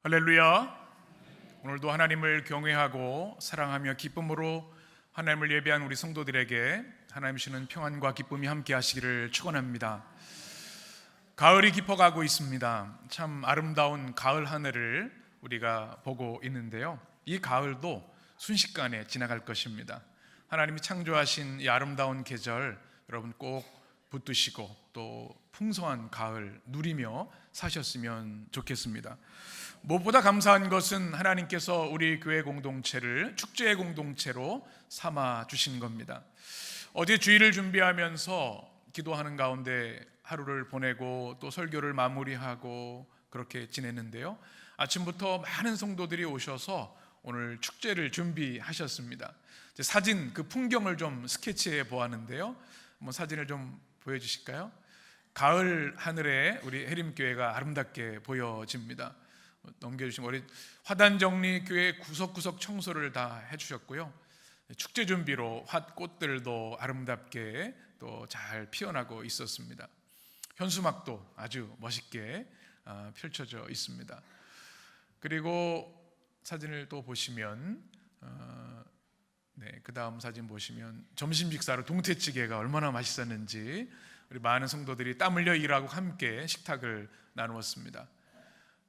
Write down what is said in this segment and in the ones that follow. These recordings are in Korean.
할렐루야. 오늘도 하나님을 경외하고 사랑하며 기쁨으로 하나님을 예배한 우리 성도들에게 하나님 주시는 평안과 기쁨이 함께 하시기를 축원합니다. 가을이 깊어가고 있습니다. 참 아름다운 가을 하늘을 우리가 보고 있는데요, 이 가을도 순식간에 지나갈 것입니다. 하나님이 창조하신 이 아름다운 계절 여러분 꼭 붙드시고 또 풍성한 가을 누리며 사셨으면 좋겠습니다. 무엇보다 감사한 것은 하나님께서 우리 교회 공동체를 축제의 공동체로 삼아 주신 겁니다. 어제 주일을 준비하면서 기도하는 가운데 하루를 보내고 또 설교를 마무리하고 그렇게 지냈는데요, 아침부터 많은 성도들이 오셔서 오늘 축제를 준비하셨습니다. 사진 그 풍경을 좀 스케치해 보았는데요, 한번 사진을 좀 보여주실까요? 가을 하늘에 우리 해림교회가 아름답게 보여집니다. 넘겨주시면 우리 화단정리 교회 구석구석 청소를 다 해주셨고요, 축제 준비로 핫꽃들도 아름답게 또 잘 피어나고 있었습니다. 현수막도 아주 멋있게 펼쳐져 있습니다. 그리고 사진을 또 보시면 그 다음 사진 보시면 점심 식사로 동태찌개가 얼마나 맛있었는지 우리 많은 성도들이 땀 흘려 일하고 함께 식탁을 나누었습니다.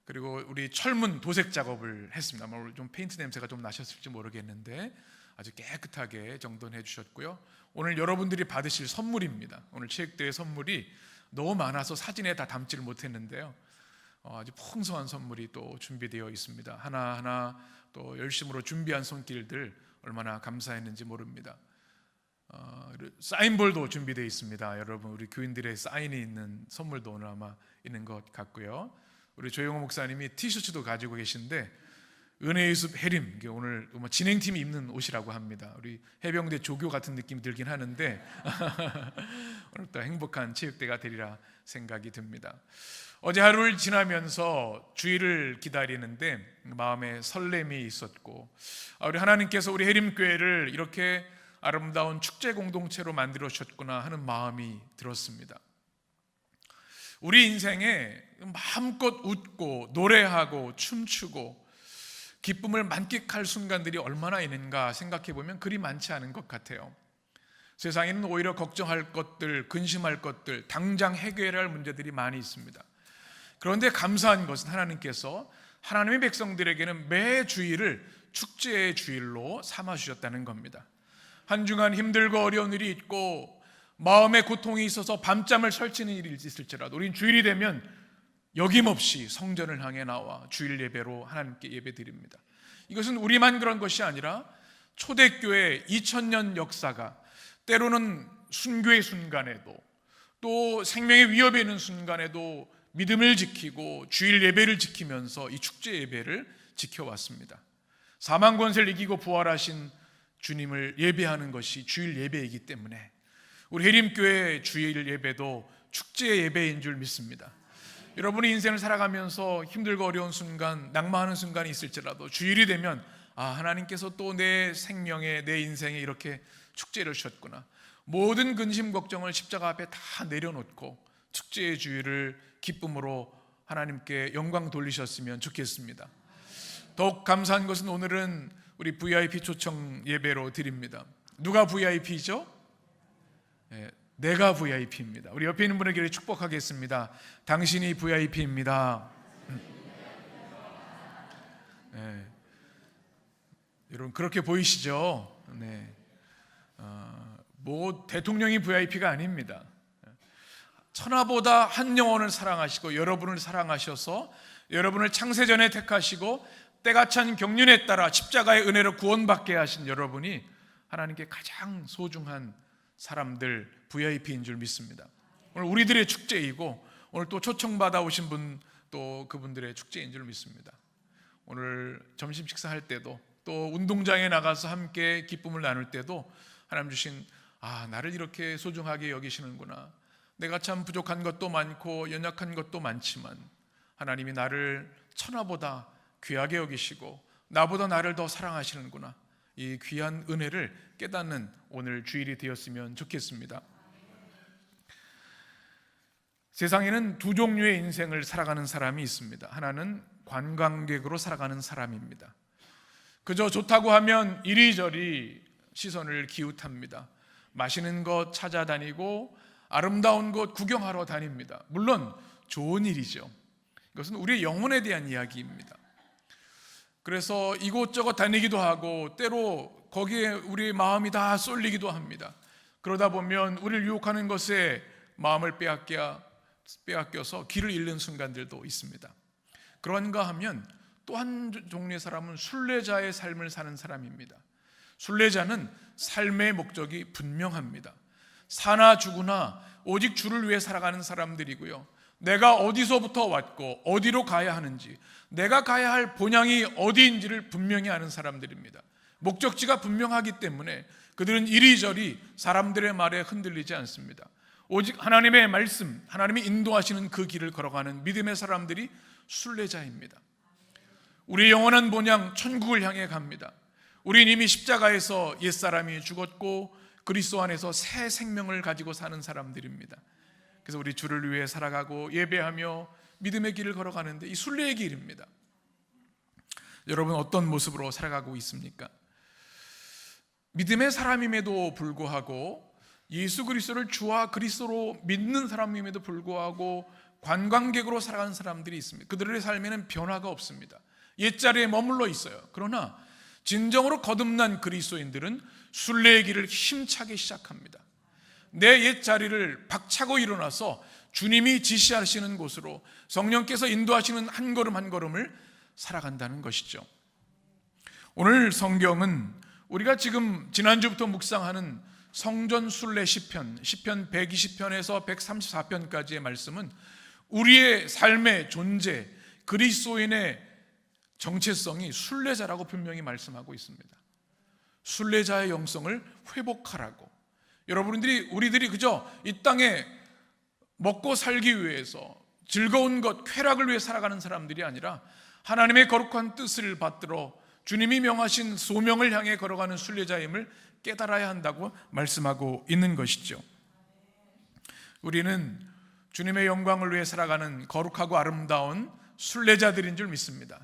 그리고 우리 철문 도색 작업을 했습니다. 오늘 좀 페인트 냄새가 좀 나셨을지 모르겠는데 아주 깨끗하게 정돈해 주셨고요. 오늘 여러분들이 받으실 선물입니다. 오늘 체육대회 선물이 너무 많아서 사진에 다 담지를 못했는데요, 아주 풍성한 선물이 또 준비되어 있습니다. 하나하나 또 열심으로 준비한 손길들 얼마나 감사했는지 모릅니다. 사인볼도 준비되어 있습니다. 여러분 우리 교인들의 사인이 있는 선물도 오늘 아마 있는 것 같고요. 우리 조영호 목사님이 티셔츠도 가지고 계신데 은혜의 숲 해림, 오늘 진행팀이 입는 옷이라고 합니다. 우리 해병대 조교 같은 느낌이 들긴 하는데 오늘도 행복한 체육대가 되리라 생각이 듭니다. 어제 하루를 지나면서 주일을 기다리는데 마음에 설렘이 있었고, 우리 하나님께서 우리 해림교회를 이렇게 아름다운 축제 공동체로 만들어 주셨구나 하는 마음이 들었습니다. 우리 인생에 마음껏 웃고 노래하고 춤추고 기쁨을 만끽할 순간들이 얼마나 있는가 생각해 보면 그리 많지 않은 것 같아요. 세상에는 오히려 걱정할 것들, 근심할 것들, 당장 해결해야 할 문제들이 많이 있습니다. 그런데 감사한 것은 하나님께서 하나님의 백성들에게는 매 주일을 축제의 주일로 삼아 주셨다는 겁니다. 한 주간 힘들고 어려운 일이 있고 마음에 고통이 있어서 밤잠을 설치는 일이 있을지라도 우린 주일이 되면 여김없이 성전을 향해 나와 주일 예배로 하나님께 예배드립니다. 이것은 우리만 그런 것이 아니라 초대교회 2000년 역사가 때로는 순교의 순간에도 또 생명의 위협에 있는 순간에도 믿음을 지키고 주일 예배를 지키면서 이 축제 예배를 지켜왔습니다. 사망 권세를 이기고 부활하신 주님을 예배하는 것이 주일 예배이기 때문에 우리 해림교회 주일 예배도 축제 예배인 줄 믿습니다. 여러분이 인생을 살아가면서 힘들고 어려운 순간, 낙마하는 순간이 있을지라도 주일이 되면 하나님께서 또 내 생명에, 내 인생에 이렇게 축제를 주셨구나, 모든 근심 걱정을 십자가 앞에 다 내려놓고 축제의 주일을 기쁨으로 하나님께 영광 돌리셨으면 좋겠습니다. 더욱 감사한 것은 오늘은 우리 VIP 초청 예배로 드립니다. 누가 VIP죠? 내가 VIP입니다. 우리 옆에 있는 분에게 축복하겠습니다. 당신이 VIP입니다. 여러분 그렇게 보이시죠? 뭐 대통령이 VIP가 아닙니다. 천하보다 한 영혼을 사랑하시고 여러분을 사랑하셔서 여러분을 창세전에 택하시고 때가 찬 경륜에 따라 십자가의 은혜로 구원받게 하신 여러분이 하나님께 가장 소중한 사람들 VIP인 줄 믿습니다. 오늘 우리들의 축제이고 오늘 또 초청받아 오신 분 또 그분들의 축제인 줄 믿습니다. 오늘 점심 식사할 때도 또 운동장에 나가서 함께 기쁨을 나눌 때도 하나님 주신 나를 이렇게 소중하게 여기시는구나, 내가 참 부족한 것도 많고 연약한 것도 많지만 하나님이 나를 천하보다 귀하게 여기시고 나보다 나를 더 사랑하시는구나, 이 귀한 은혜를 깨닫는 오늘 주일이 되었으면 좋겠습니다. 세상에는 두 종류의 인생을 살아가는 사람이 있습니다. 하나는 관광객으로 살아가는 사람입니다. 그저 좋다고 하면 이리저리 시선을 기웃합니다. 맛있는 것 찾아다니고 아름다운 곳 구경하러 다닙니다. 물론 좋은 일이죠. 이것은 우리의 영혼에 대한 이야기입니다. 그래서 이곳저곳 다니기도 하고 때로 거기에 우리의 마음이 다 쏠리기도 합니다. 그러다 보면 우리를 유혹하는 것에 마음을 빼앗겨서 길을 잃는 순간들도 있습니다. 그런가 하면 또 한 종류의 사람은 순례자의 삶을 사는 사람입니다. 순례자는 삶의 목적이 분명합니다. 사나 죽으나 오직 주를 위해 살아가는 사람들이고요, 내가 어디서부터 왔고 어디로 가야 하는지, 내가 가야 할 본향이 어디인지를 분명히 아는 사람들입니다. 목적지가 분명하기 때문에 그들은 이리저리 사람들의 말에 흔들리지 않습니다. 오직 하나님의 말씀, 하나님이 인도하시는 그 길을 걸어가는 믿음의 사람들이 순례자입니다. 우리의 영원한 본향 천국을 향해 갑니다. 우리는 이미 십자가에서 옛사람이 죽었고 그리스도 안에서 새 생명을 가지고 사는 사람들입니다. 그래서 우리 주를 위해 살아가고 예배하며 믿음의 길을 걸어가는데 이 순례의 길입니다. 여러분 어떤 모습으로 살아가고 있습니까? 믿음의 사람임에도 불구하고, 예수 그리스도를 주와 그리스도로 믿는 사람임에도 불구하고 관광객으로 살아가는 사람들이 있습니다. 그들의 삶에는 변화가 없습니다. 옛자리에 머물러 있어요. 그러나 진정으로 거듭난 그리스도인들은 순례의 길을 힘차게 시작합니다. 내 옛자리를 박차고 일어나서 주님이 지시하시는 곳으로 성령께서 인도하시는 한 걸음 한 걸음을 살아간다는 것이죠. 오늘 성경은 우리가 지금 지난주부터 묵상하는 성전 순례 시편 120편에서 134편까지의 말씀은 우리의 삶의 존재, 그리스도인의 정체성이 순례자라고 분명히 말씀하고 있습니다. 순례자의 영성을 회복하라고. 우리들이 그저 이 땅에 먹고 살기 위해서 즐거운 것, 쾌락을 위해 살아가는 사람들이 아니라 하나님의 거룩한 뜻을 받들어 주님이 명하신 소명을 향해 걸어가는 순례자임을 깨달아야 한다고 말씀하고 있는 것이죠. 우리는 주님의 영광을 위해 살아가는 거룩하고 아름다운 순례자들인 줄 믿습니다.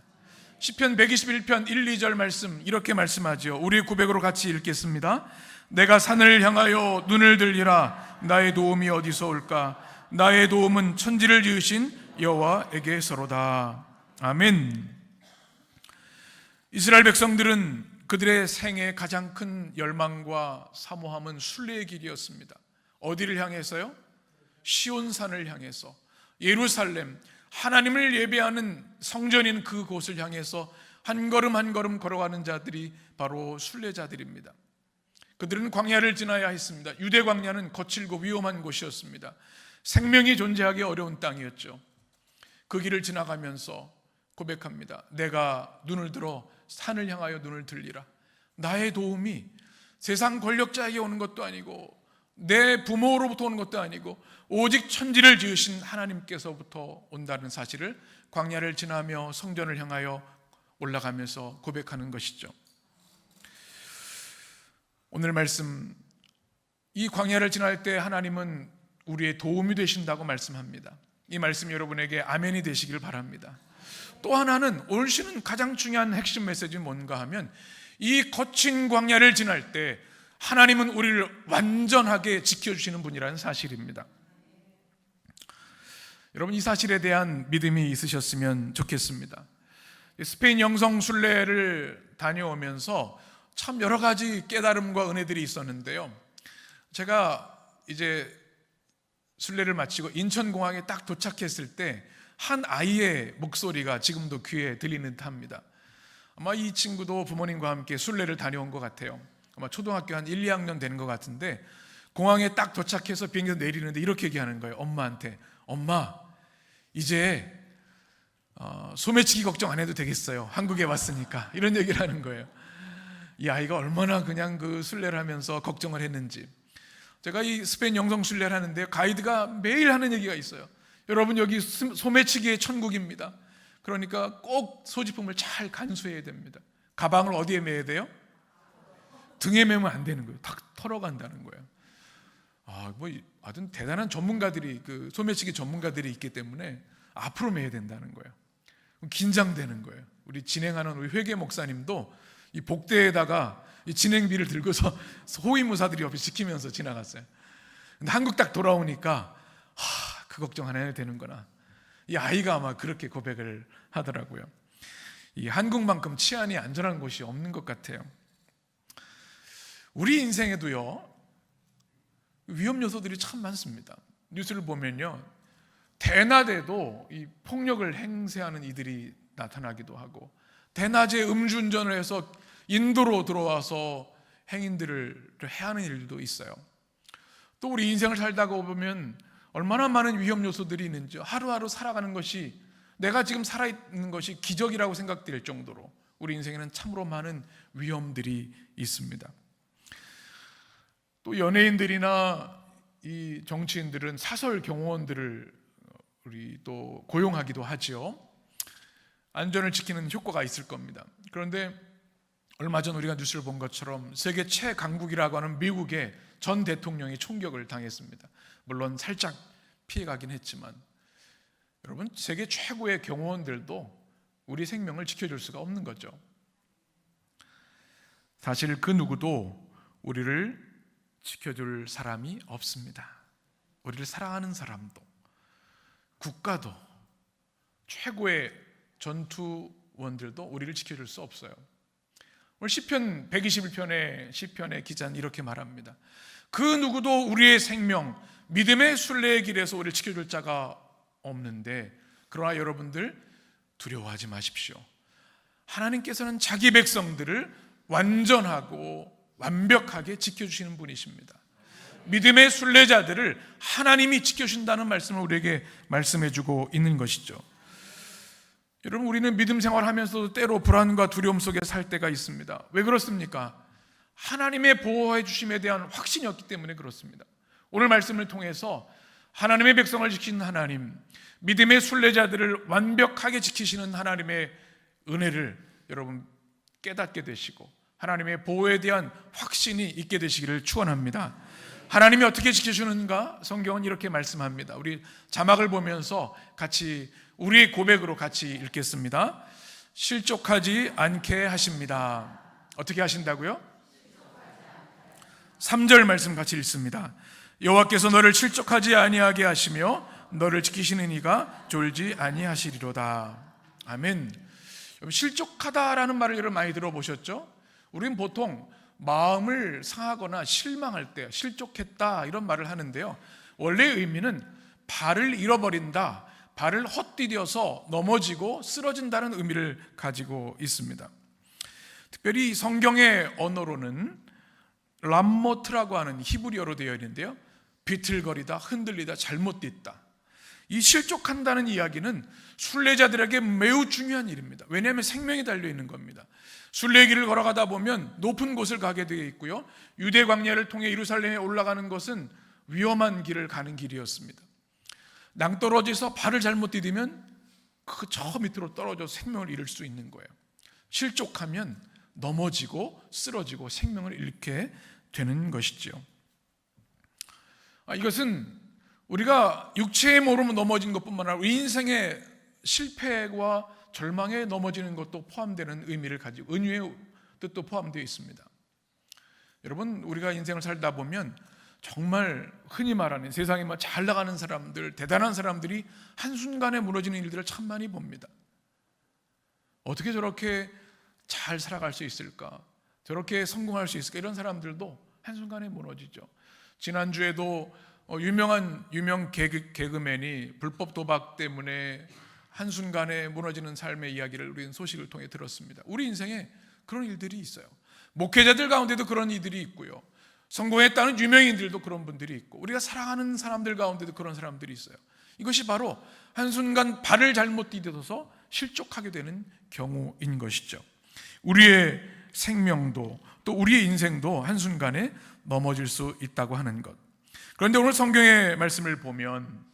시편 121편 1, 2절 말씀 이렇게 말씀하죠. 우리의 고백으로 같이 읽겠습니다. 내가 산을 향하여 눈을 들리라. 나의 도움이 어디서 올까? 나의 도움은 천지를 지으신 여호와에게서로다. 아멘. 이스라엘 백성들은 그들의 생애 가장 큰 열망과 사모함은 순례의 길이었습니다. 어디를 향해서요? 시온산을 향해서, 예루살렘, 하나님을 예배하는 성전인 그곳을 향해서 한 걸음 한 걸음 걸어가는 자들이 바로 순례자들입니다. 그들은 광야를 지나야 했습니다. 유대 광야는 거칠고 위험한 곳이었습니다. 생명이 존재하기 어려운 땅이었죠. 그 길을 지나가면서 고백합니다. 내가 눈을 들어 산을 향하여 눈을 들리라. 나의 도움이 세상 권력자에게 오는 것도 아니고 내 부모로부터 오는 것도 아니고 오직 천지를 지으신 하나님께서부터 온다는 사실을 광야를 지나며 성전을 향하여 올라가면서 고백하는 것이죠. 오늘 말씀, 이 광야를 지날 때 하나님은 우리의 도움이 되신다고 말씀합니다. 이 말씀이 여러분에게 아멘이 되시길 바랍니다. 또 하나는 오늘 시는 가장 중요한 핵심 메시지는 뭔가 하면, 이 거친 광야를 지날 때 하나님은 우리를 완전하게 지켜주시는 분이라는 사실입니다. 여러분, 이 사실에 대한 믿음이 있으셨으면 좋겠습니다. 스페인 영성 순례를 다녀오면서 참 여러 가지 깨달음과 은혜들이 있었는데요, 제가 이제 순례를 마치고 인천공항에 딱 도착했을 때 한 아이의 목소리가 지금도 귀에 들리는 듯합니다. 아마 이 친구도 부모님과 함께 순례를 다녀온 것 같아요. 아마 초등학교 한 1, 2학년 되는 것 같은데, 공항에 딱 도착해서 비행기에서 내리는데 이렇게 얘기하는 거예요. 엄마한테, 엄마 이제 소매치기 걱정 안 해도 되겠어요. 한국에 왔으니까. 이런 얘기를 하는 거예요. 이 아이가 얼마나 그냥 그 순례를 하면서 걱정을 했는지. 제가 이 스페인 영성 순례를 하는데 가이드가 매일 하는 얘기가 있어요. 여러분, 여기 소매치기의 천국입니다. 그러니까 꼭 소지품을 잘 간수해야 됩니다. 가방을 어디에 매야 돼요? 등에 매면 안 되는 거예요. 탁 털어간다는 거예요. 아주 대단한 전문가들이, 그 소매치기 전문가들이 있기 때문에 앞으로 매야 된다는 거예요. 긴장되는 거예요. 우리 진행하는 우리 회계 목사님도 이 복대에다가 이 진행비를 들고서 호위무사들이 옆에 지키면서 지나갔어요. 근데 한국 딱 돌아오니까 그 걱정 안 해도 되는구나. 이 아이가 아마 그렇게 고백을 하더라고요. 이 한국만큼 치안이 안전한 곳이 없는 것 같아요. 우리 인생에도요, 위험 요소들이 참 많습니다. 뉴스를 보면요, 대낮에도 이 폭력을 행사하는 이들이 나타나기도 하고, 대낮에 음주운전을 해서 인도로 들어와서 행인들을 해하는 일도 있어요. 또 우리 인생을 살다가 보면 얼마나 많은 위험 요소들이 있는지, 하루하루 살아가는 것이, 내가 지금 살아있는 것이 기적이라고 생각될 정도로 우리 인생에는 참으로 많은 위험들이 있습니다. 또 연예인들이나 이 정치인들은 사설 경호원들을 우리 또 고용하기도 하죠. 안전을 지키는 효과가 있을 겁니다. 그런데 얼마 전 우리가 뉴스를 본 것처럼 세계 최강국이라고 하는 미국의 전 대통령이 총격을 당했습니다. 물론 살짝 피해가긴 했지만, 여러분, 세계 최고의 경호원들도 우리 생명을 지켜줄 수가 없는 거죠. 사실 그 누구도 우리를 지켜줄 사람이 없습니다. 우리를 사랑하는 사람도, 국가도, 최고의 전투원들도 우리를 지켜줄 수 없어요. 오늘 시편 121편의 시편의 기자는 이렇게 말합니다. 그 누구도 우리의 생명, 믿음의 순례의 길에서 우리를 지켜줄 자가 없는데, 그러나 여러분들 두려워하지 마십시오. 하나님께서는 자기 백성들을 완전하고 완벽하게 지켜주시는 분이십니다. 믿음의 순례자들을 하나님이 지켜주신다는 말씀을 우리에게 말씀해주고 있는 것이죠. 여러분, 우리는 믿음 생활하면서도 때로 불안과 두려움 속에 살 때가 있습니다. 왜 그렇습니까? 하나님의 보호해 주심에 대한 확신이 없기 때문에 그렇습니다. 오늘 말씀을 통해서 하나님의 백성을 지키는 하나님, 믿음의 순례자들을 완벽하게 지키시는 하나님의 은혜를 여러분 깨닫게 되시고, 하나님의 보호에 대한 확신이 있게 되시기를 축원합니다. 하나님이 어떻게 지켜주는가? 성경은 이렇게 말씀합니다. 우리 자막을 보면서 같이 우리의 고백으로 같이 읽겠습니다. 실족하지 않게 하십니다. 어떻게 하신다고요? 3절 말씀 같이 읽습니다. 여호와께서 너를 실족하지 아니하게 하시며 너를 지키시는 이가 졸지 아니하시리로다. 아멘. 실족하다라는 말을 여러분 많이 들어보셨죠? 우리는 보통 마음을 상하거나 실망할 때 실족했다 이런 말을 하는데요, 원래 의미는 발을 잃어버린다, 발을 헛디뎌서 넘어지고 쓰러진다는 의미를 가지고 있습니다. 특별히 성경의 언어로는 람모트라고 하는 히브리어로 되어 있는데요, 비틀거리다, 흔들리다, 잘못 딛다. 이 실족한다는 이야기는 순례자들에게 매우 중요한 일입니다. 왜냐하면 생명이 달려있는 겁니다. 순례길을 걸어가다 보면 높은 곳을 가게 되어 있고요, 유대 광야를 통해 예루살렘에 올라가는 것은 위험한 길을 가는 길이었습니다. 낭떠러지에서 발을 잘못 디디면 저 밑으로 떨어져 생명을 잃을 수 있는 거예요. 실족하면 넘어지고 쓰러지고 생명을 잃게 되는 것이죠. 이것은 우리가 육체의 모르고 넘어지는 것뿐만 아니라 우리 인생의 실패와 절망에 넘어지는 것도 포함되는 의미를 가지고, 은유의 뜻도 포함되어 있습니다. 여러분, 우리가 인생을 살다 보면 정말 흔히 말하는 세상에 잘 나가는 사람들, 대단한 사람들이 한순간에 무너지는 일들을 참 많이 봅니다. 어떻게 저렇게 잘 살아갈 수 있을까? 저렇게 성공할 수 있을까? 이런 사람들도 한순간에 무너지죠. 지난주에도 유명 개그맨이 불법 도박 때문에 한순간에 무너지는 삶의 이야기를 우리는 소식을 통해 들었습니다. 우리 인생에 그런 일들이 있어요. 목회자들 가운데도 그런 이들이 있고요, 성공했다는 유명인들도 그런 분들이 있고, 우리가 사랑하는 사람들 가운데도 그런 사람들이 있어요. 이것이 바로 한순간 발을 잘못 디뎌서 실족하게 되는 경우인 것이죠. 우리의 생명도 또 우리의 인생도 한순간에 넘어질 수 있다고 하는 것. 그런데 오늘 성경의 말씀을 보면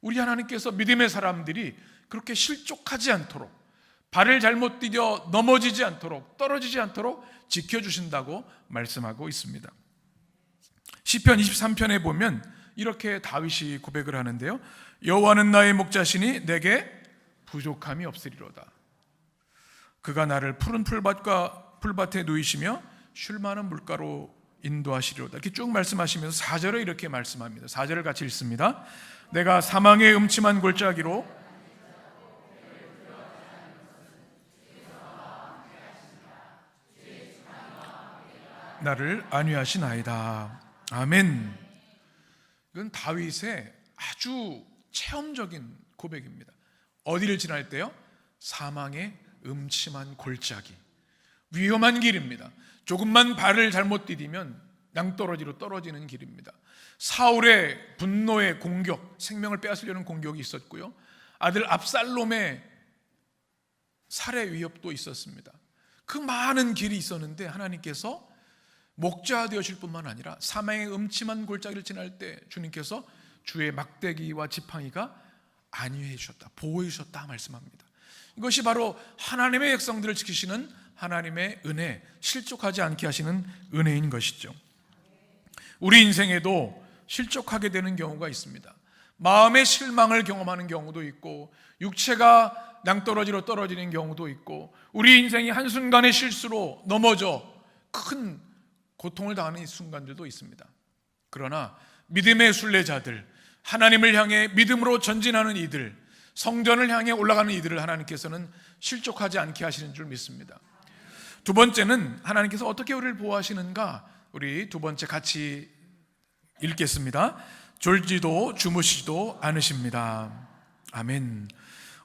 우리 하나님께서 믿음의 사람들이 그렇게 실족하지 않도록, 발을 잘못 디뎌 넘어지지 않도록, 떨어지지 않도록 지켜주신다고 말씀하고 있습니다. 시편 23편에 보면 이렇게 다윗이 고백을 하는데요. 여호와는 나의 목자시니 내게 부족함이 없으리로다. 그가 나를 푸른 풀밭에 누이시며 쉴 만한 물가로 인도하시리로다. 이렇게 쭉 말씀하시면서 4절에 이렇게 말씀합니다. 4절을 같이 읽습니다. 내가 사망의 음침한 골짜기로 나를 안위하시나이다. 아멘. 이건 다윗의 아주 체험적인 고백입니다. 어디를 지날 때요? 사망의 음침한 골짜기, 위험한 길입니다. 조금만 발을 잘못 디디면 낭떠러지로 떨어지는 길입니다. 사울의 분노의 공격, 생명을 빼앗으려는 공격이 있었고요, 아들 압살롬의 살해 위협도 있었습니다. 그 많은 길이 있었는데 하나님께서 목자 되어줄 뿐만 아니라 사망의 음침한 골짜기를 지날 때 주님께서 주의 막대기와 지팡이가 안위해 주셨다, 보호해 주셨다 말씀합니다. 이것이 바로 하나님의 백성들을 지키시는 하나님의 은혜, 실족하지 않게 하시는 은혜인 것이죠. 우리 인생에도 실족하게 되는 경우가 있습니다. 마음의 실망을 경험하는 경우도 있고, 육체가 낭떠러지로 떨어지는 경우도 있고, 우리 인생이 한순간의 실수로 넘어져 큰 고통을 당하는 순간들도 있습니다. 그러나 믿음의 순례자들, 하나님을 향해 믿음으로 전진하는 이들, 성전을 향해 올라가는 이들을 하나님께서는 실족하지 않게 하시는 줄 믿습니다. 두 번째는 하나님께서 어떻게 우리를 보호하시는가, 우리 두 번째 같이 읽겠습니다. 졸지도 주무시지도 않으십니다. 아멘.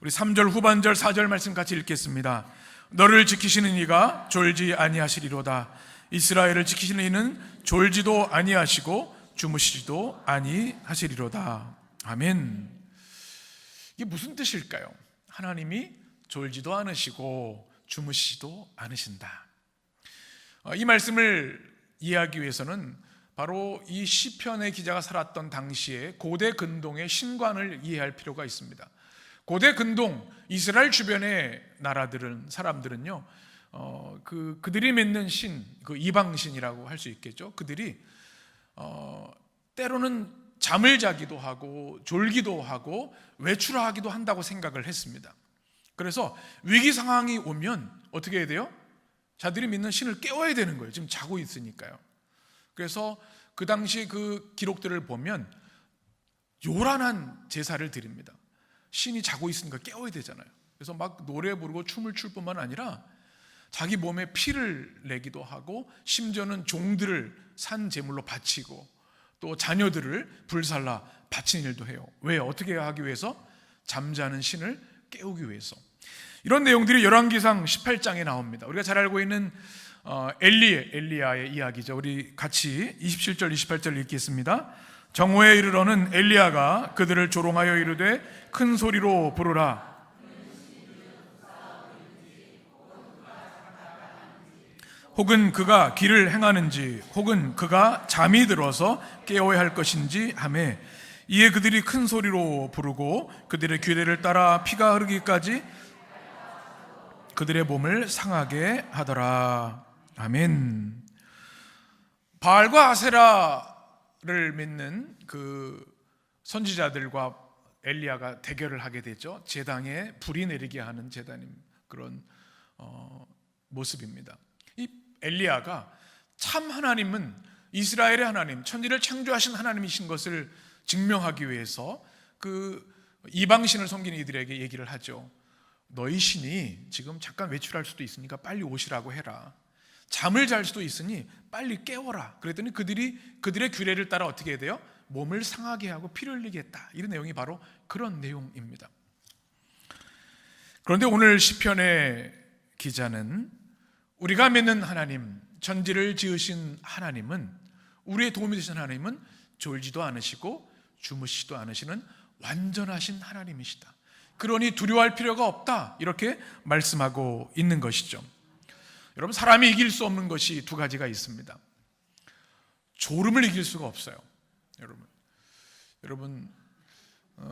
우리 3절 후반절 4절 말씀 같이 읽겠습니다. 너를 지키시는 이가 졸지 아니하시리로다. 이스라엘을 지키시는 이는 졸지도 아니하시고 주무시지도 아니하시리로다. 아멘. 이게 무슨 뜻일까요? 하나님이 졸지도 않으시고 주무시지도 않으신다. 이 말씀을 이해하기 위해서는 바로 이 시편의 기자가 살았던 당시에 고대 근동의 신관을 이해할 필요가 있습니다. 고대 근동 이스라엘 주변의 나라들은, 사람들은요, 그들이 믿는 신, 그 이방신이라고 할 수 있겠죠. 그들이 때로는 잠을 자기도 하고 졸기도 하고 외출하기도 한다고 생각을 했습니다. 그래서 위기 상황이 오면 어떻게 해야 돼요? 자들이 믿는 신을 깨워야 되는 거예요. 지금 자고 있으니까요. 그래서 그 당시 그 기록들을 보면 요란한 제사를 드립니다. 신이 자고 있으니까 깨워야 되잖아요. 그래서 막 노래 부르고 춤을 출 뿐만 아니라 자기 몸에 피를 내기도 하고, 심지어는 종들을 산 제물로 바치고 또 자녀들을 불살라 바치는 일도 해요. 왜? 어떻게 하기 위해서? 잠자는 신을 깨우기 위해서. 이런 내용들이 열왕기상 18장에 나옵니다. 우리가 잘 알고 있는 엘리야의 이야기죠. 우리 같이 27절 28절 읽겠습니다. 정오에 이르러는 엘리야가 그들을 조롱하여 이르되 큰 소리로 부르라. 혹은 그가 길을 행하는지, 혹은 그가 잠이 들어서 깨워야 할 것인지 하매, 이에 그들이 큰 소리로 부르고 그들의 규례를 따라 피가 흐르기까지 그들의 몸을 상하게 하더라. 아멘. 바알과 아세라를 믿는 그 선지자들과 엘리야가 대결을 하게 되죠. 제단에 불이 내리게 하는 제단임, 그런 모습입니다. 이 엘리야가 참 하나님은 이스라엘의 하나님, 천지를 창조하신 하나님이신 것을 증명하기 위해서 그 이방신을 섬기는 이들에게 얘기를 하죠. 너희 신이 지금 잠깐 외출할 수도 있으니까 빨리 오시라고 해라. 잠을 잘 수도 있으니 빨리 깨워라. 그랬더니 그들의 규례를 따라 어떻게 해야 돼요? 몸을 상하게 하고 피를 흘리게 했다. 이런 내용이 바로 그런 내용입니다. 그런데 오늘 시편의 기자는 우리가 믿는 하나님, 천지를 지으신 하나님은, 우리의 도움이 되신 하나님은 졸지도 않으시고 주무시지도 않으시는 완전하신 하나님이시다. 그러니 두려워할 필요가 없다, 이렇게 말씀하고 있는 것이죠. 여러분, 사람이 이길 수 없는 것이 두 가지가 있습니다. 졸음을 이길 수가 없어요.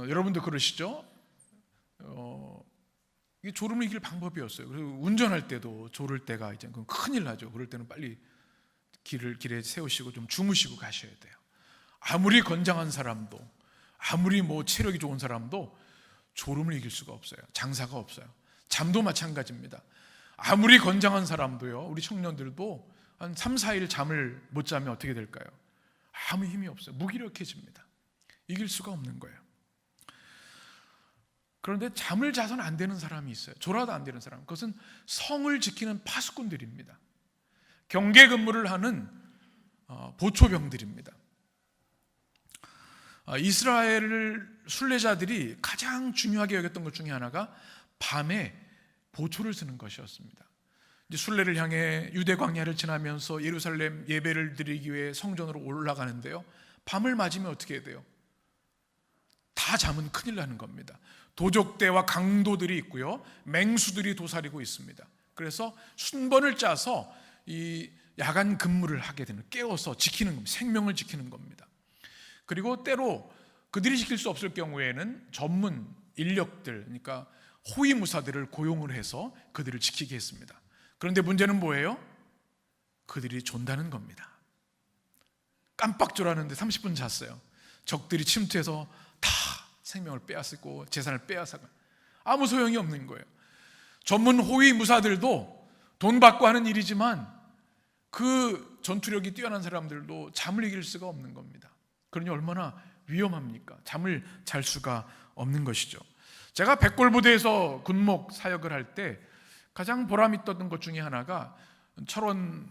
여러분도 그러시죠? 이게 졸음을 이길 방법이 없어요. 그래서 운전할 때도 졸을 때가 이제 큰일 나죠. 그럴 때는 빨리 길에 세우시고 좀 주무시고 가셔야 돼요. 아무리 건장한 사람도, 아무리 체력이 좋은 사람도 졸음을 이길 수가 없어요. 장사가 없어요. 잠도 마찬가지입니다. 아무리 건장한 사람도요, 우리 청년들도 한 3, 4일 잠을 못 자면 어떻게 될까요? 아무 힘이 없어요. 무기력해집니다. 이길 수가 없는 거예요. 그런데 잠을 자서는 안 되는 사람이 있어요. 졸아도 안 되는 사람. 그것은 성을 지키는 파수꾼들입니다. 경계 근무를 하는 보초병들입니다. 이스라엘 순례자들이 가장 중요하게 여겼던 것 중에 하나가 밤에 보초를 쓰는 것이었습니다. 이제 순례를 향해 유대 광야를 지나면서 예루살렘 예배를 드리기 위해 성전으로 올라가는데요, 밤을 맞으면 어떻게 해야 돼요? 다 자면 큰일 나는 겁니다. 도적대와 강도들이 있고요, 맹수들이 도사리고 있습니다. 그래서 순번을 짜서 이 야간 근무를 하게 되는, 깨워서 지키는 겁니다. 생명을 지키는 겁니다. 그리고 때로 그들이 지킬 수 없을 경우에는 전문 인력들, 그러니까 호위무사들을 고용을 해서 그들을 지키게 했습니다. 그런데 문제는 뭐예요? 그들이 존다는 겁니다. 깜빡 졸았는데 30분 잤어요. 적들이 침투해서 다 생명을 빼앗고 재산을 빼앗아가, 아무 소용이 없는 거예요. 전문 호위무사들도 돈 받고 하는 일이지만 그 전투력이 뛰어난 사람들도 잠을 이길 수가 없는 겁니다. 그러니 얼마나 위험합니까? 잠을 잘 수가 없는 것이죠. 제가 백골부대에서 군목 사역을 할 때 가장 보람 있었던 것 중에 하나가 철원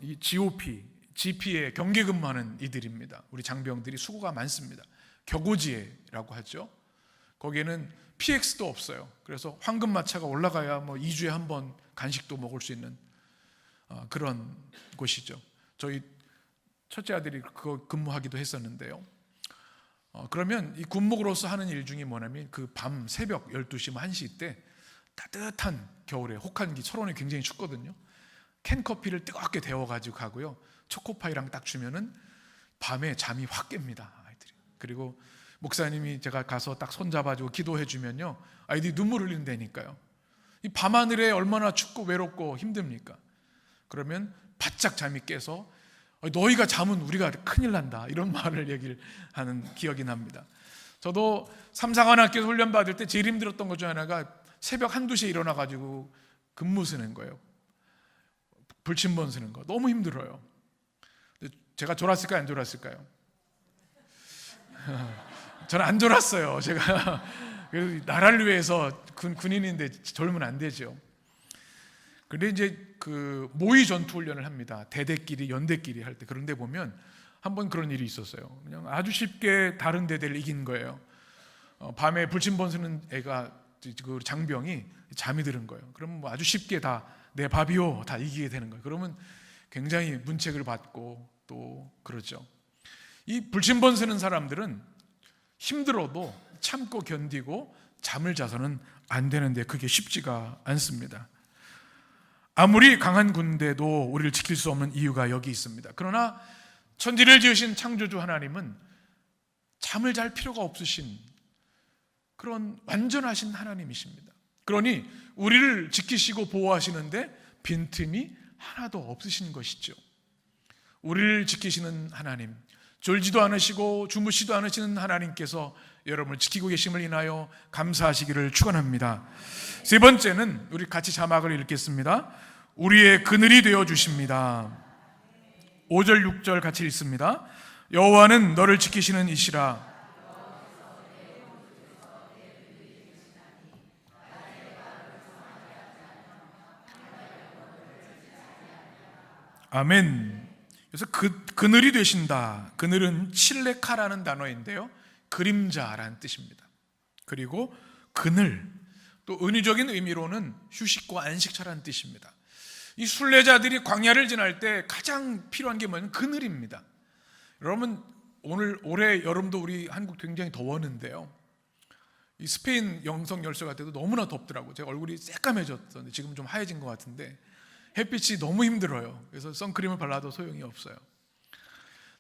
GP에 경계 근무하는 이들입니다. 우리 장병들이 수고가 많습니다. 격오지회라고 하죠. 거기에는 PX도 없어요. 그래서 황금마차가 올라가야 2주에 한 번 간식도 먹을 수 있는 그런 곳이죠. 저희 첫째 아들이 그거 근무하기도 했었는데요. 그러면 이 군목으로서 하는 일 중에 뭐냐면 그 밤 새벽 12시 1시 때 따뜻한 겨울에 혹한기, 철원이 굉장히 춥거든요. 캔커피를 뜨겁게 데워가지고 가고요, 초코파이랑 딱 주면은 밤에 잠이 확 깹니다, 아이들이. 그리고 목사님이 제가 가서 딱 손잡아주고 기도해 주면요, 아이들이 눈물 흘린다니까요. 이 밤하늘에 얼마나 춥고 외롭고 힘듭니까? 그러면 바짝 잠이 깨서 너희가 잠은 우리가 큰일 난다, 이런 말을 얘기를 하는 기억이 납니다. 저도 삼상관학교 훈련 받을 때 제일 힘들었던 것 중 하나가 새벽 1, 2시에 일어나가지고 근무 쓰는 거예요. 불침번 쓰는 거 너무 힘들어요. 제가 졸았을까요, 안 졸았을까요? 저는 안 졸았어요. 제가 나라를 위해서 군인인데 졸면 안 되죠. 그런데 이제 그 모의 전투 훈련을 합니다. 대대끼리 연대끼리 할 때. 그런데 보면 한번 그런 일이 있었어요. 그냥 아주 쉽게 다른 대대를 이긴 거예요. 밤에 불침번 쓰는 애가, 그 장병이 잠이 드는 거예요. 그러면 아주 쉽게 다 내 밥이요 다 이기게 되는 거예요. 그러면 굉장히 문책을 받고 또 그러죠. 이 불침번 쓰는 사람들은 힘들어도 참고 견디고 잠을 자서는 안 되는데 그게 쉽지가 않습니다. 아무리 강한 군대도 우리를 지킬 수 없는 이유가 여기 있습니다. 그러나 천지를 지으신 창조주 하나님은 잠을 잘 필요가 없으신 그런 완전하신 하나님이십니다. 그러니 우리를 지키시고 보호하시는데 빈틈이 하나도 없으신 것이죠. 우리를 지키시는 하나님, 졸지도 않으시고 주무시도 않으시는 하나님께서 여러분을 지키고 계심을 인하여 감사하시기를 축원합니다. 세 번째는 우리 같이 자막을 읽겠습니다. 우리의 그늘이 되어 주십니다. 5절 6절 같이 읽습니다. 여호와는 너를 지키시는 이시라. 아멘. 그래서 그늘이 되신다. 그늘은 칠레카라는 단어인데요, 그림자라는 뜻입니다. 그리고 그늘, 또 은유적인 의미로는 휴식과 안식처라는 뜻입니다. 이 순례자들이 광야를 지날 때 가장 필요한 게 뭐냐면 그늘입니다. 여러분, 올해 여름도 우리 한국 굉장히 더웠는데요, 이 스페인 영성 열쇠 같을 때도 너무나 덥더라고요. 제 얼굴이 새까매졌었는데 지금 좀 하얘진 것 같은데 햇빛이 너무 힘들어요. 그래서 선크림을 발라도 소용이 없어요.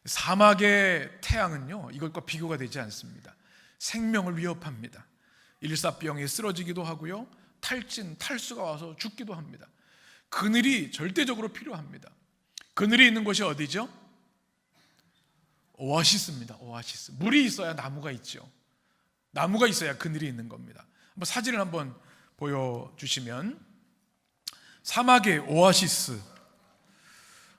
사막의 태양은요, 이것과 비교가 되지 않습니다. 생명을 위협합니다. 일사병에 쓰러지기도 하고요, 탈수가 와서 죽기도 합니다. 그늘이 절대적으로 필요합니다. 그늘이 있는 곳이 어디죠? 오아시스입니다. 오아시스. 물이 있어야 나무가 있죠. 나무가 있어야 그늘이 있는 겁니다. 한번 사진을 한번 보여주시면 사막의 오아시스,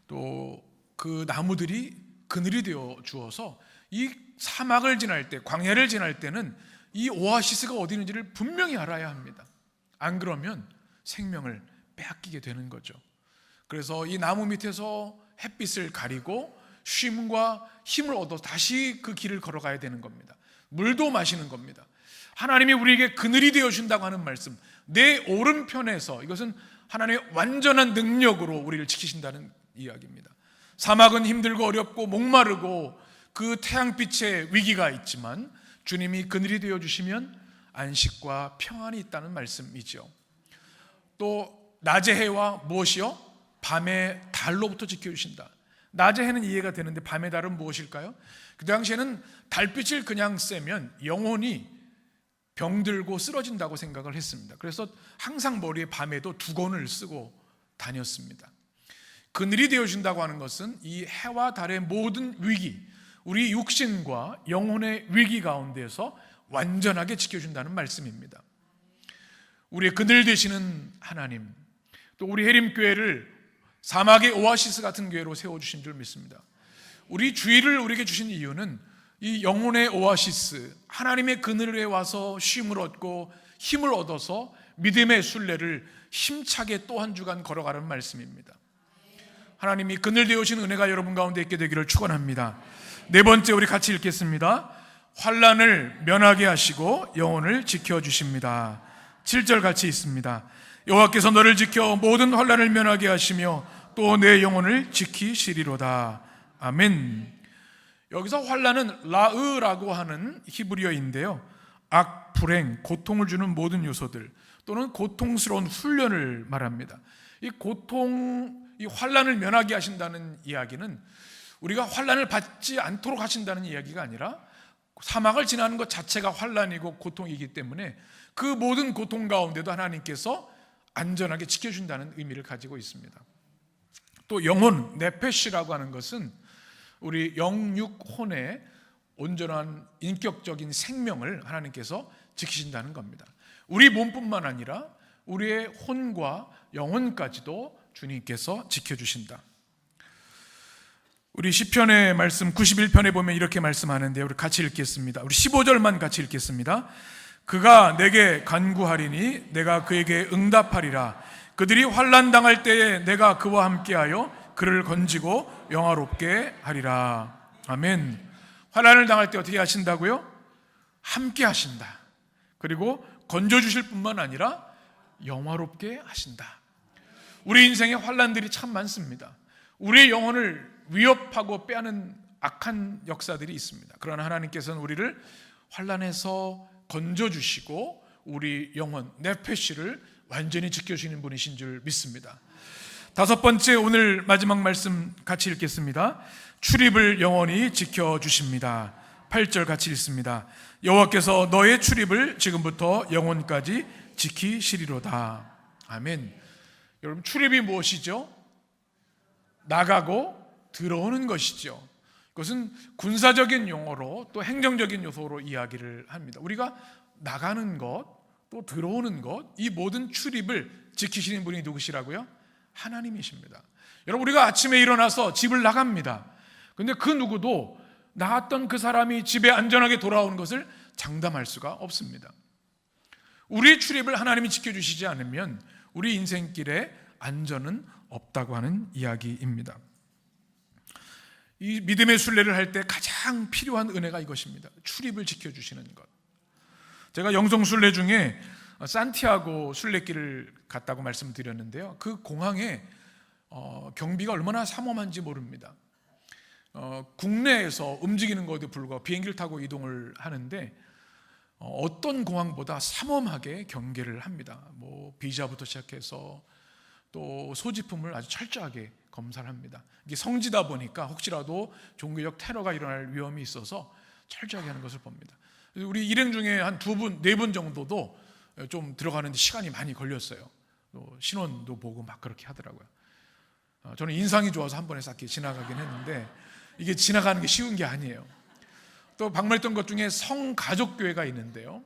또 그 나무들이 그늘이 되어 주어서 이 사막을 지날 때, 광야를 지날 때는 이 오아시스가 어디 있는지를 분명히 알아야 합니다. 안 그러면 생명을 빼앗기게 되는 거죠. 그래서 이 나무 밑에서 햇빛을 가리고 쉼과 힘을 얻어 다시 그 길을 걸어가야 되는 겁니다. 물도 마시는 겁니다. 하나님이 우리에게 그늘이 되어준다고 하는 말씀, 내 오른편에서, 이것은 하나님의 완전한 능력으로 우리를 지키신다는 이야기입니다. 사막은 힘들고 어렵고 목마르고 그 태양빛의 위기가 있지만 주님이 그늘이 되어주시면 안식과 평안이 있다는 말씀이죠. 또 낮의 해와 무엇이요? 밤의 달로부터 지켜주신다. 낮의 해는 이해가 되는데 밤의 달은 무엇일까요? 그 당시에는 달빛을 그냥 쐬면 영혼이 병들고 쓰러진다고 생각을 했습니다. 그래서 항상 머리에 밤에도 두건을 쓰고 다녔습니다. 그늘이 되어준다고 하는 것은 이 해와 달의 모든 위기, 우리 육신과 영혼의 위기 가운데서 완전하게 지켜준다는 말씀입니다. 우리의 그늘 되시는 하나님, 또 우리 해림교회를 사막의 오아시스 같은 교회로 세워주신 줄 믿습니다. 우리 주일을 우리에게 주신 이유는 이 영혼의 오아시스, 하나님의 그늘에 와서 쉼을 얻고 힘을 얻어서 믿음의 순례를 힘차게 또 한 주간 걸어가는 말씀입니다. 하나님이 그늘 되어주신 은혜가 여러분 가운데 있게 되기를 축원합니다. 네 번째, 우리 같이 읽겠습니다. 환난을 면하게 하시고 영혼을 지켜주십니다. 7절 같이 있습니다. 여호와께서 너를 지켜 모든 환난을 면하게 하시며 또 내 영혼을 지키시리로다. 아멘. 여기서 환난은 라으라고 하는 히브리어인데요, 악, 불행, 고통을 주는 모든 요소들 또는 고통스러운 훈련을 말합니다. 이 환난을 면하게 하신다는 이야기는 우리가 환난을 받지 않도록 하신다는 이야기가 아니라 사막을 지나는 것 자체가 환난이고 고통이기 때문에 그 모든 고통 가운데도 하나님께서 안전하게 지켜준다는 의미를 가지고 있습니다. 또 영혼, 네페시라고 하는 것은 우리 영육혼의 온전한 인격적인 생명을 하나님께서 지키신다는 겁니다. 우리 몸뿐만 아니라 우리의 혼과 영혼까지도 주님께서 지켜주신다. 우리 시편의 말씀 91편에 보면 이렇게 말씀하는데 우리 같이 읽겠습니다. 우리 15절만 같이 읽겠습니다. 그가 내게 간구하리니 내가 그에게 응답하리라. 그들이 환난 당할 때에 내가 그와 함께하여 그를 건지고 영화롭게 하리라. 아멘. 환난을 당할 때 어떻게 하신다고요? 함께 하신다. 그리고 건져주실 뿐만 아니라 영화롭게 하신다. 우리 인생에 환난들이 참 많습니다. 우리의 영혼을 위협하고 빼앗는 악한 역사들이 있습니다. 그러나 하나님께서는 우리를 환난에서 건져주시고 우리 영혼, 네페시를 완전히 지켜주시는 분이신 줄 믿습니다. 다섯 번째, 오늘 마지막 말씀 같이 읽겠습니다. 출입을 영원히 지켜주십니다. 8절 같이 읽습니다. 여호와께서 너의 출입을 지금부터 영원까지 지키시리로다. 아멘. 여러분, 출입이 무엇이죠? 나가고 들어오는 것이죠. 그것은 군사적인 용어로 또 행정적인 요소로 이야기를 합니다. 우리가 나가는 것, 또 들어오는 것, 이 모든 출입을 지키시는 분이 누구시라고요? 하나님이십니다. 여러분, 우리가 아침에 일어나서 집을 나갑니다. 그런데 그 누구도 나갔던 그 사람이 집에 안전하게 돌아오는 것을 장담할 수가 없습니다. 우리의 출입을 하나님이 지켜주시지 않으면 우리 인생길에 안전은 없다고 하는 이야기입니다. 이 믿음의 순례를 할 때 가장 필요한 은혜가 이것입니다. 출입을 지켜주시는 것. 제가 영성 순례 중에 산티아고 순례길을 갔다고 말씀드렸는데요, 그 공항에 경비가 얼마나 삼엄한지 모릅니다. 국내에서 움직이는 것에도 불구하고 비행기를 타고 이동을 하는데 어떤 공항보다 삼엄하게 경계를 합니다. 뭐 비자부터 시작해서 또 소지품을 아주 철저하게 검사를 합니다. 이게 성지다 보니까 혹시라도 종교적 테러가 일어날 위험이 있어서 철저하게 하는 것을 봅니다. 우리 일행 중에 한 2분, 4분 정도도 좀 들어가는데 시간이 많이 걸렸어요. 신원도 보고 막 그렇게 하더라고요. 저는 인상이 좋아서 한 번에 싹 지나가긴 했는데 이게 지나가는 게 쉬운 게 아니에요. 또 방문했던 것 중에 성가족교회가 있는데요,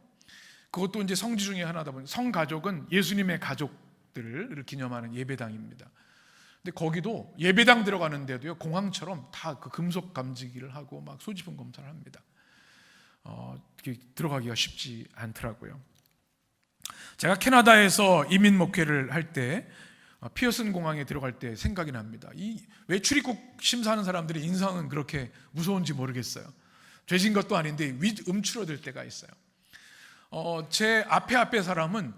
그것도 이제 성지 중에 하나다 보니 성가족은 예수님의 가족들을 기념하는 예배당입니다. 근데 거기도 예배당 들어가는데도요, 공항처럼 다 그 금속 감지기를 하고 막 소지품 검사를 합니다. 들어가기가 쉽지 않더라고요. 제가 캐나다에서 이민 목회를 할 때 피어슨 공항에 들어갈 때 생각이 납니다. 왜 출입국 심사하는 사람들의 인상은 그렇게 무서운지 모르겠어요. 죄진 것도 아닌데 음추러들 때가 있어요. 제 앞에 사람은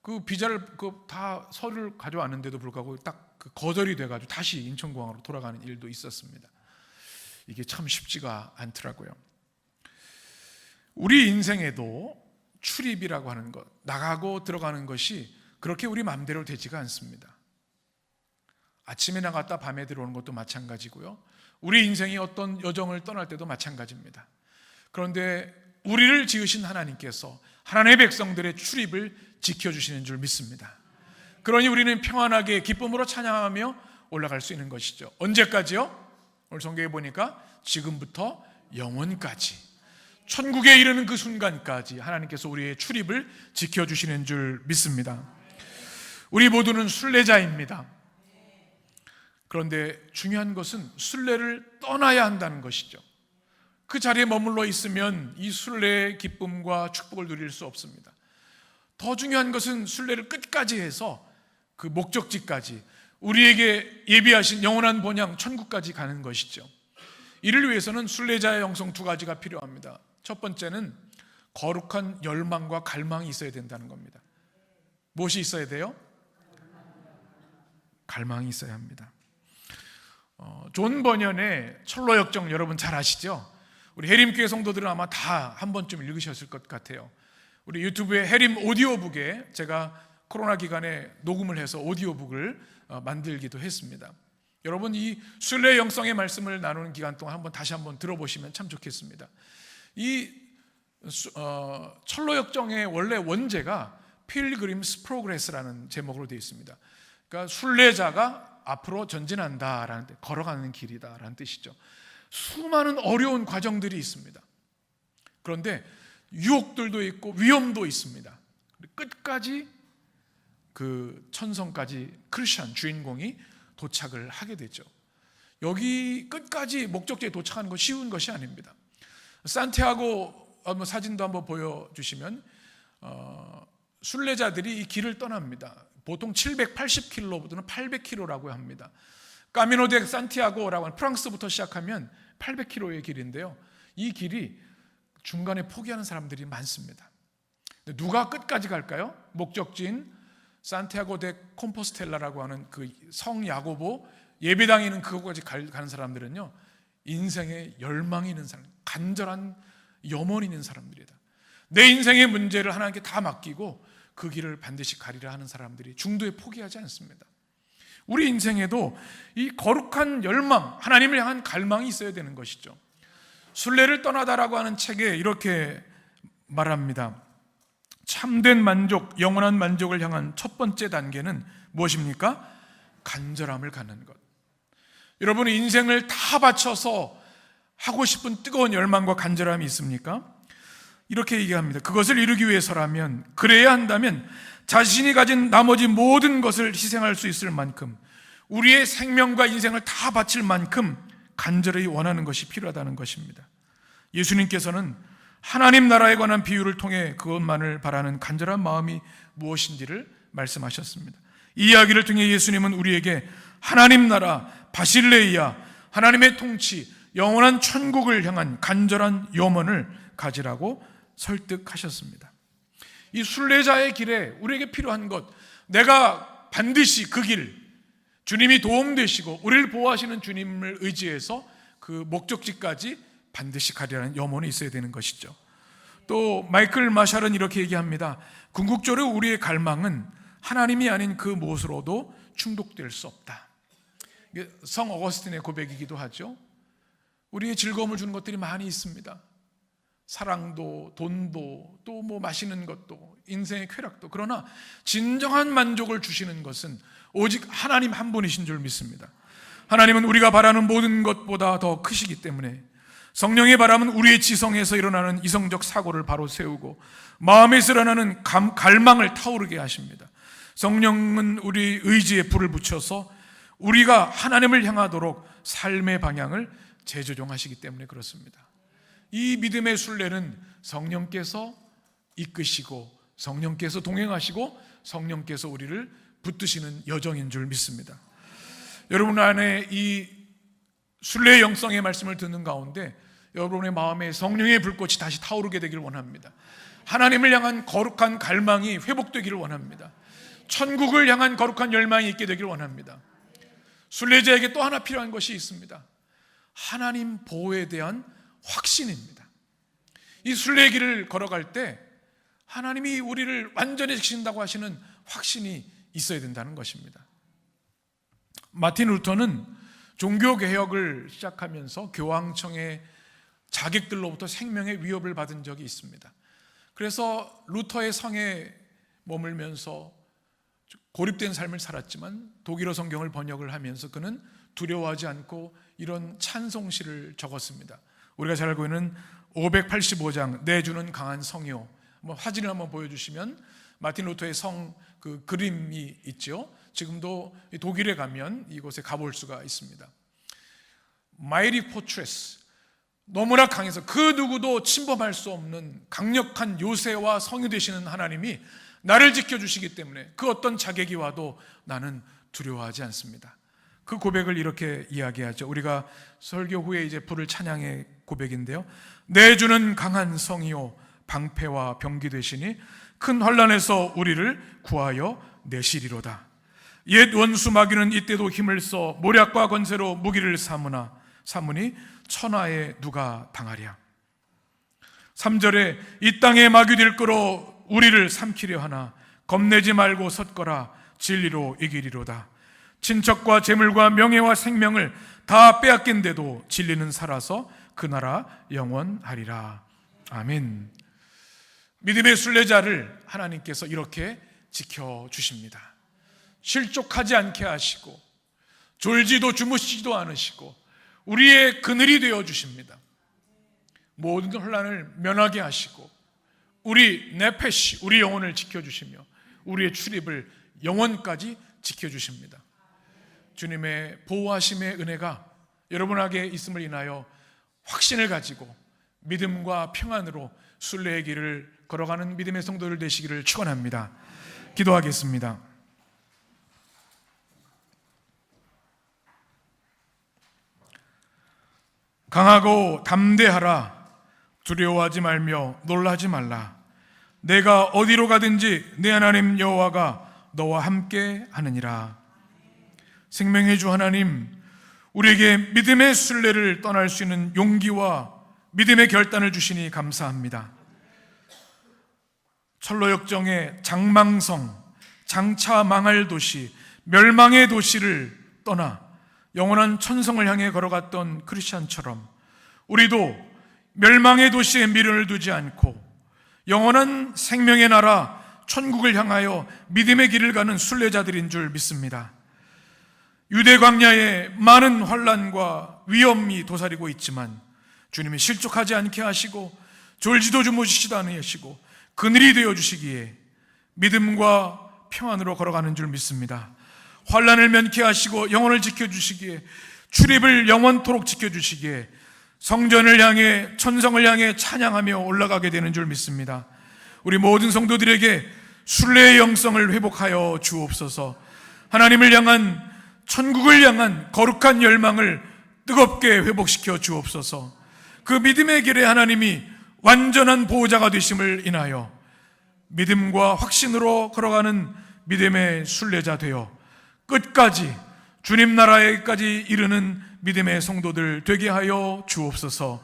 그 비자를 다 서류를 가져왔는데도 불구하고 딱 그 거절이 돼가지고 다시 인천공항으로 돌아가는 일도 있었습니다. 이게 참 쉽지가 않더라고요. 우리 인생에도 출입이라고 하는 것, 나가고 들어가는 것이 그렇게 우리 마음대로 되지가 않습니다. 아침에 나갔다 밤에 들어오는 것도 마찬가지고요, 우리 인생이 어떤 여정을 떠날 때도 마찬가지입니다. 그런데 우리를 지으신 하나님께서 하나님의 백성들의 출입을 지켜주시는 줄 믿습니다. 그러니 우리는 평안하게 기쁨으로 찬양하며 올라갈 수 있는 것이죠. 언제까지요? 오늘 성경에 보니까 지금부터 영원까지, 천국에 이르는 그 순간까지 하나님께서 우리의 출입을 지켜주시는 줄 믿습니다. 우리 모두는 순례자입니다. 그런데 중요한 것은 순례를 떠나야 한다는 것이죠. 그 자리에 머물러 있으면 이 순례의 기쁨과 축복을 누릴 수 없습니다. 더 중요한 것은 순례를 끝까지 해서 그 목적지까지, 우리에게 예비하신 영원한 본향 천국까지 가는 것이죠. 이를 위해서는 순례자의 영성 두 가지가 필요합니다. 첫 번째는 거룩한 열망과 갈망이 있어야 된다는 겁니다. 무엇이 있어야 돼요? 갈망이 있어야 합니다. 존 버년의 철로 역정 여러분 잘 아시죠? 우리 해림교회 성도들은 아마 다 한 번쯤 읽으셨을 것 같아요. 우리 유튜브에 해림 오디오북에 제가 코로나 기간에 녹음을 해서 오디오북을 만들기도 했습니다. 여러분, 이 순례 영성의 말씀을 나누는 기간 동안 다시 한번 들어보시면 참 좋겠습니다. 이 철로 역정의 원래 원제가 필그림스 프로그레스라는 제목으로 되어 있습니다. 그러니까 순례자가 앞으로 전진한다라는, 걸어가는 길이다라는 뜻이죠. 수많은 어려운 과정들이 있습니다. 그런데 유혹들도 있고 위험도 있습니다. 끝까지 그 천성까지 크리스천 주인공이 도착을 하게 되죠. 여기 끝까지 목적지에 도착하는 것 쉬운 것이 아닙니다. 산티아고 사진도 한번 보여주시면 순례자들이 이 길을 떠납니다. 보통 780km보다는 800km라고 합니다. 까미노 데 산티아고라고 하는 프랑스부터 시작하면 800km의 길인데요, 이 길이 중간에 포기하는 사람들이 많습니다. 누가 끝까지 갈까요? 목적지인 산티아고 데 콤포스텔라라고 하는 그 성 야고보 예배당에 있는 그곳까지 가는 사람들은요, 인생에 열망이 있는 사람, 간절한 염원이 있는 사람들이다. 내 인생의 문제를 하나님께 다 맡기고 그 길을 반드시 가리라 하는 사람들이 중도에 포기하지 않습니다. 우리 인생에도 이 거룩한 열망, 하나님을 향한 갈망이 있어야 되는 것이죠. 순례를 떠나다라고 하는 책에 이렇게 말합니다. 참된 만족, 영원한 만족을 향한 첫 번째 단계는 무엇입니까? 간절함을 갖는 것. 여러분의 인생을 다 바쳐서 하고 싶은 뜨거운 열망과 간절함이 있습니까? 이렇게 얘기합니다. 그것을 이루기 위해서라면, 그래야 한다면 자신이 가진 나머지 모든 것을 희생할 수 있을 만큼, 우리의 생명과 인생을 다 바칠 만큼 간절히 원하는 것이 필요하다는 것입니다. 예수님께서는 하나님 나라에 관한 비유를 통해 그것만을 바라는 간절한 마음이 무엇인지를 말씀하셨습니다. 이 이야기를 통해 예수님은 우리에게 하나님 나라, 바실레이아, 하나님의 통치, 영원한 천국을 향한 간절한 염원을 가지라고 설득하셨습니다. 이 순례자의 길에 우리에게 필요한 것, 내가 반드시 그 길, 주님이 도움되시고 우리를 보호하시는 주님을 의지해서 그 목적지까지 반드시 가리라는 염원이 있어야 되는 것이죠. 또 마이클 마샬은 이렇게 얘기합니다. 궁극적으로 우리의 갈망은 하나님이 아닌 그 무엇으로도 충족될 수 없다. 성 어거스틴의 고백이기도 하죠. 우리의 즐거움을 주는 것들이 많이 있습니다. 사랑도, 돈도, 또 뭐 맛있는 것도, 인생의 쾌락도. 그러나 진정한 만족을 주시는 것은 오직 하나님 한 분이신 줄 믿습니다. 하나님은 우리가 바라는 모든 것보다 더 크시기 때문에 성령의 바람은 우리의 지성에서 일어나는 이성적 사고를 바로 세우고 마음에서 일어나는 갈망을 타오르게 하십니다. 성령은 우리 의지에 불을 붙여서 우리가 하나님을 향하도록 삶의 방향을 재조정하시기 때문에 그렇습니다. 이 믿음의 순례는 성령께서 이끄시고 성령께서 동행하시고 성령께서 우리를 붙드시는 여정인 줄 믿습니다. 여러분 안에 이 순례의 영성의 말씀을 듣는 가운데 여러분의 마음에 성령의 불꽃이 다시 타오르게 되기를 원합니다. 하나님을 향한 거룩한 갈망이 회복되기를 원합니다. 천국을 향한 거룩한 열망이 있게 되기를 원합니다. 순례자에게 또 하나 필요한 것이 있습니다. 하나님 보호에 대한 확신입니다. 이 순례의 길을 걸어갈 때 하나님이 우리를 완전히 지킨다고 하시는 확신이 있어야 된다는 것입니다. 마틴 루터는 종교개혁을 시작하면서 교황청의 자객들로부터 생명의 위협을 받은 적이 있습니다. 그래서 루터의 성에 머물면서 고립된 삶을 살았지만 독일어 성경을 번역을 하면서 그는 두려워하지 않고 이런 찬송시를 적었습니다. 우리가 잘 알고 있는 585장 내주는 강한 성이요. 사진을 한번 보여주시면 마틴 루터의 성 그 그림이 있죠. 지금도 독일에 가면 이곳에 가볼 수가 있습니다. 마이리 포트레스, 너무나 강해서 그 누구도 침범할 수 없는 강력한 요새와 성이 되시는 하나님이 나를 지켜주시기 때문에 그 어떤 자객이 와도 나는 두려워하지 않습니다. 그 고백을 이렇게 이야기하죠. 우리가 설교 후에 이제 부를 찬양의 고백인데요. 내주는 강한 성이요 방패와 병기 되시니 큰 환난에서 우리를 구하여 내시리로다. 옛 원수 마귀는 이때도 힘을 써 모략과 권세로 무기를 삼으니 천하에 누가 당하랴. 3절에 이 땅에 마귀들 끌어 우리를 삼키려 하나 겁내지 말고 섰거라 진리로 이기리로다. 친척과 재물과 명예와 생명을 다 빼앗긴데도 진리는 살아서 그 나라 영원하리라. 아멘. 믿음의 순례자를 하나님께서 이렇게 지켜주십니다. 실족하지 않게 하시고 졸지도 주무시지도 않으시고 우리의 그늘이 되어주십니다. 모든 혼란을 면하게 하시고 우리 네페시, 우리 영혼을 지켜주시며 우리의 출입을 영원까지 지켜주십니다. 주님의 보호하심의 은혜가 여러분에게 있음을 인하여 확신을 가지고 믿음과 평안으로 순례의 길을 걸어가는 믿음의 성도들 되시기를 축원합니다. 기도하겠습니다. 강하고 담대하라. 두려워하지 말며 놀라지 말라. 내가 어디로 가든지 내 하나님 여호와가 너와 함께 하느니라. 생명의 주 하나님, 우리에게 믿음의 순례를 떠날 수 있는 용기와 믿음의 결단을 주시니 감사합니다. 철로역정의 장망성, 장차 망할 도시, 멸망의 도시를 떠나 영원한 천성을 향해 걸어갔던 크리스찬처럼 우리도 멸망의 도시에 미련을 두지 않고 영원한 생명의 나라 천국을 향하여 믿음의 길을 가는 순례자들인 줄 믿습니다. 유대 광야에 많은 환난과 위험이 도사리고 있지만 주님이 실족하지 않게 하시고 졸지도 주무시지도 않으시고 그늘이 되어주시기에 믿음과 평안으로 걸어가는 줄 믿습니다. 환난을 면케 하시고 영혼을 지켜주시기에 출입을 영원토록 지켜주시기에 성전을 향해 천성을 향해 찬양하며 올라가게 되는 줄 믿습니다. 우리 모든 성도들에게 순례의 영성을 회복하여 주옵소서. 하나님을 향한 천국을 향한 거룩한 열망을 뜨겁게 회복시켜 주옵소서. 그 믿음의 길에 하나님이 완전한 보호자가 되심을 인하여 믿음과 확신으로 걸어가는 믿음의 순례자 되어 끝까지 주님 나라에까지 이르는 믿음의 성도들 되게 하여 주옵소서.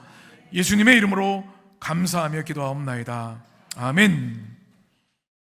예수님의 이름으로 감사하며 기도하옵나이다. 아멘.